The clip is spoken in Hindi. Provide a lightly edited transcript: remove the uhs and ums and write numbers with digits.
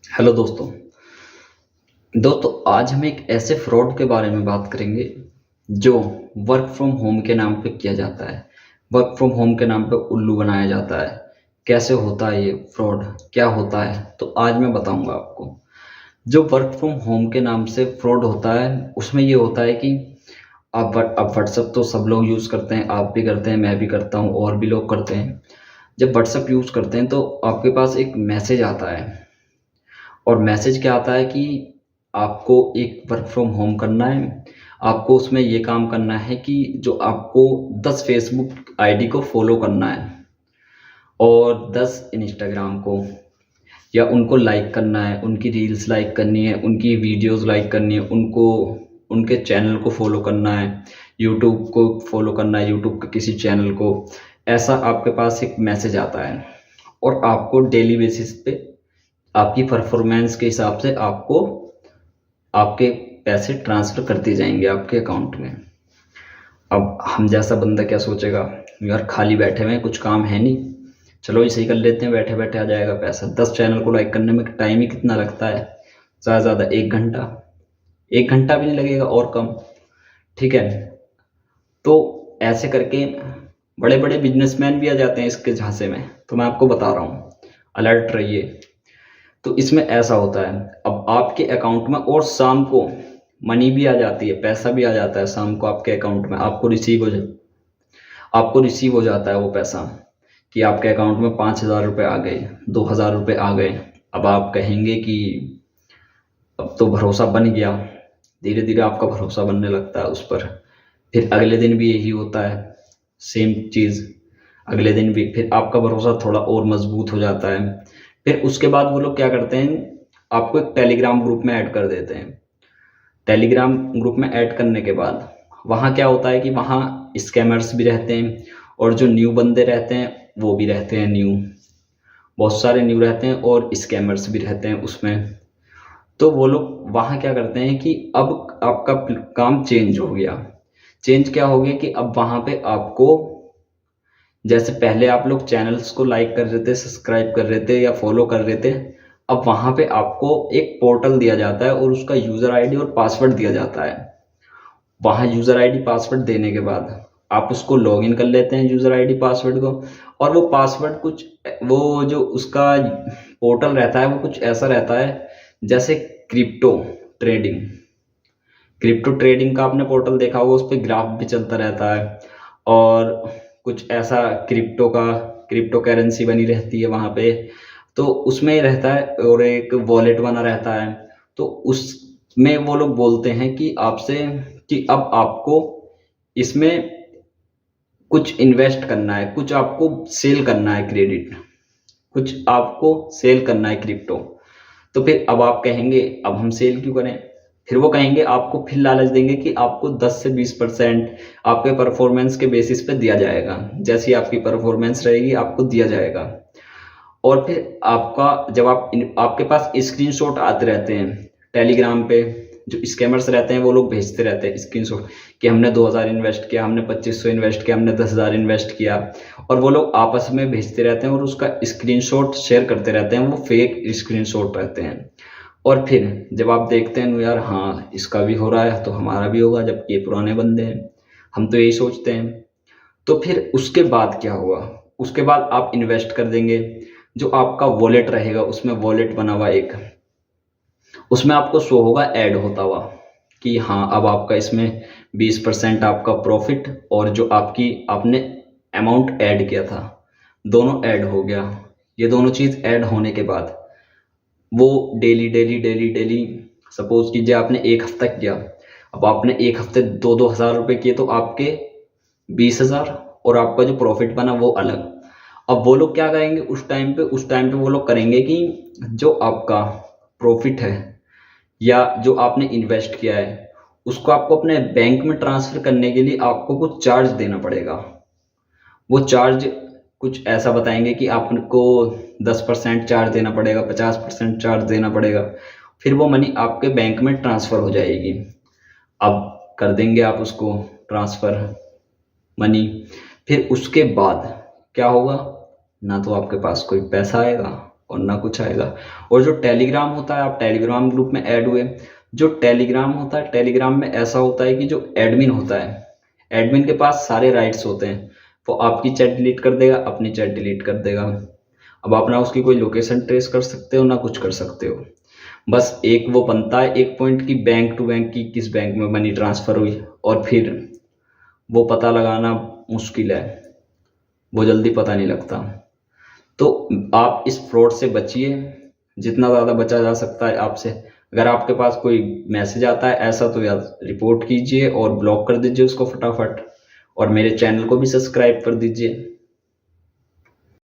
हेलो दोस्तों आज हम एक ऐसे फ्रॉड के बारे में बात करेंगे जो वर्क फ्रॉम होम के नाम पे किया जाता है। वर्क फ्रॉम होम के नाम पे उल्लू बनाया जाता है। कैसे होता है ये फ्रॉड, क्या होता है, तो आज मैं बताऊंगा आपको। जो वर्क फ्रॉम होम के नाम से फ्रॉड होता है उसमें ये होता है कि अब व्हाट्सएप तो सब लोग यूज़ करते हैं, आप भी करते हैं, मैं भी करता हूँ और भी लोग करते हैं। जब व्हाट्सएप यूज़ करते हैं तो आपके पास एक मैसेज आता है और मैसेज क्या आता है कि आपको एक वर्क फ्रॉम होम करना है। आपको उसमें ये काम करना है कि जो आपको 10 फेसबुक आईडी को फॉलो करना है और 10 इंस्टाग्राम को, या उनको लाइक करना है, उनकी रील्स लाइक करनी है, उनकी वीडियोस लाइक करनी है, उनको उनके चैनल को फॉलो करना है, यूट्यूब को फॉलो करना है, यूट्यूब के किसी चैनल को। ऐसा आपके पास एक मैसेज आता है और आपको डेली बेसिस पे आपकी परफॉर्मेंस के हिसाब से आपको आपके पैसे ट्रांसफ़र कर दिए जाएंगे आपके अकाउंट में। अब हम जैसा बंदा क्या सोचेगा, यार खाली बैठे हुए हैं, कुछ काम है नहीं, चलो इसे ही कर लेते हैं, बैठे बैठे आ जाएगा पैसा। 10 चैनल को लाइक करने में टाइम ही कितना लगता है, ज़्यादा से ज़्यादा 1 घंटा, 1 घंटा भी नहीं लगेगा और कम। ठीक है, तो ऐसे करके बड़े बड़े बिजनेसमैन भी आ जाते हैं इसके झांसे में। तो मैं आपको बता रहा हूँ, अलर्ट रहिए। तो इसमें ऐसा होता है, अब आपके अकाउंट में और शाम को मनी भी आ जाती है, पैसा भी आ जाता है शाम को आपके अकाउंट में। आपको रिसीव हो जाता है वो पैसा कि आपके अकाउंट में 5,000 रुपये आ गए, 2,000 रुपये आ गए। अब आप कहेंगे कि अब तो भरोसा बन गया। धीरे धीरे आपका भरोसा बनने लगता है उस पर। फिर अगले दिन भी यही होता है, सेम चीज़। अगले दिन भी फिर आपका भरोसा थोड़ा और मजबूत हो जाता है। फिर उसके बाद वो लोग क्या करते हैं, आपको एक टेलीग्राम ग्रुप में ऐड कर देते हैं। टेलीग्राम ग्रुप में ऐड करने के बाद वहाँ क्या होता है कि वहाँ स्कैमर्स भी रहते हैं और जो न्यू बंदे रहते हैं वो भी रहते हैं, न्यू, बहुत सारे न्यू रहते हैं और स्कैमर्स भी रहते हैं उसमें। तो वो लोग वहाँ क्या करते हैं कि अब आपका काम चेंज हो गया। चेंज क्या हो गया कि अब वहाँ पे आपको, जैसे पहले आप लोग चैनल्स को लाइक कर रहे थे, सब्सक्राइब कर रहे थे या फॉलो कर रहे थे, अब वहाँ पे आपको एक पोर्टल दिया जाता है और उसका यूज़र आईडी और पासवर्ड दिया जाता है। वहाँ यूज़र आईडी पासवर्ड देने के बाद आप उसको लॉगिन कर लेते हैं, यूज़र आईडी पासवर्ड को। और वो पासवर्ड कुछ, वो जो उसका पोर्टल रहता है वो कुछ ऐसा रहता है जैसे क्रिप्टो ट्रेडिंग। क्रिप्टो ट्रेडिंग का आपने पोर्टल देखा होगा, उस पर ग्राफ भी चलता रहता है और कुछ ऐसा क्रिप्टो करेंसी बनी रहती है वहाँ पे। तो उसमें रहता है और एक वॉलेट बना रहता है। तो उसमें वो लोग बोलते हैं कि आपसे कि अब आपको इसमें कुछ इन्वेस्ट करना है, कुछ आपको सेल करना है, क्रेडिट, कुछ आपको सेल करना है क्रिप्टो। तो फिर अब आप कहेंगे अब हम सेल क्यों करें। फिर वो कहेंगे, आपको फिर लालच देंगे कि आपको 10 से 20% आपके परफॉर्मेंस के बेसिस पे दिया जाएगा। जैसी आपकी परफॉर्मेंस रहेगी आपको दिया जाएगा। और फिर आपका जब आपके पास स्क्रीनशॉट आते रहते हैं टेलीग्राम पे, जो स्कैमर्स रहते हैं वो लोग भेजते रहते हैं स्क्रीनशॉट कि हमने 2,000 इन्वेस्ट किया, हमने 2,500 इन्वेस्ट किया, हमने 10,000 इन्वेस्ट किया। और वो लोग आपस में भेजते रहते हैं और उसका स्क्रीनशॉट शेयर करते रहते हैं। वो फेक स्क्रीनशॉट रहते हैं। और फिर जब आप देखते हैं यार हाँ इसका भी हो रहा है तो हमारा भी होगा, जबकि ये पुराने बंदे हैं, हम तो यही सोचते हैं। तो फिर उसके बाद क्या हुआ, उसके बाद आप इन्वेस्ट कर देंगे। जो आपका वॉलेट रहेगा उसमें वॉलेट बना हुआ एक, उसमें आपको शो होगा ऐड होता हुआ कि हाँ अब आपका इसमें 20% आपका प्रॉफिट और जो आपने अमाउंट ऐड किया था दोनों ऐड हो गया। ये दोनों चीज़ ऐड होने के बाद वो daily daily daily daily, suppose कीजिए आपने एक हफ्ता किया, अब आपने एक हफ्ते 2,000 रुपये किए तो आपके 20,000 और आपका जो प्रॉफिट बना वो अलग। अब वो लोग क्या करेंगे उस टाइम पे वो लोग करेंगे कि जो आपका प्रॉफिट है या जो आपने इन्वेस्ट किया है उसको आपको अपने बैंक में ट्रांसफ़र करने के लिए आपको कुछ चार्ज देना पड़ेगा। वो चार्ज कुछ ऐसा बताएंगे कि आपको 10% चार्ज देना पड़ेगा, 50% चार्ज देना पड़ेगा। फिर वो मनी आपके बैंक में ट्रांसफ़र हो जाएगी। अब कर देंगे आप उसको ट्रांसफ़र मनी। फिर उसके बाद क्या होगा, ना तो आपके पास कोई पैसा आएगा और ना कुछ आएगा। और जो टेलीग्राम होता है, आप टेलीग्राम ग्रुप में ऐड हुए, जो टेलीग्राम होता है, टेलीग्राम में ऐसा होता है कि जो एडमिन होता है, एडमिन के पास सारे राइट्स होते हैं। वो आपकी चैट डिलीट कर देगा, अपनी चैट डिलीट कर देगा। अब आप ना उसकी कोई लोकेशन ट्रेस कर सकते हो, ना कुछ कर सकते हो। बस एक वो बनता है एक पॉइंट की बैंक टू बैंक की किस बैंक में मनी ट्रांसफ़र हुई, और फिर वो पता लगाना मुश्किल है, वो जल्दी पता नहीं लगता। तो आप इस फ्रॉड से बचिए, जितना ज़्यादा बचा जा सकता है आपसे। अगर आपके पास कोई मैसेज आता है ऐसा तो या रिपोर्ट कीजिए और ब्लॉक कर दीजिए उसको फटाफट, और मेरे चैनल को भी सब्सक्राइब कर दीजिए।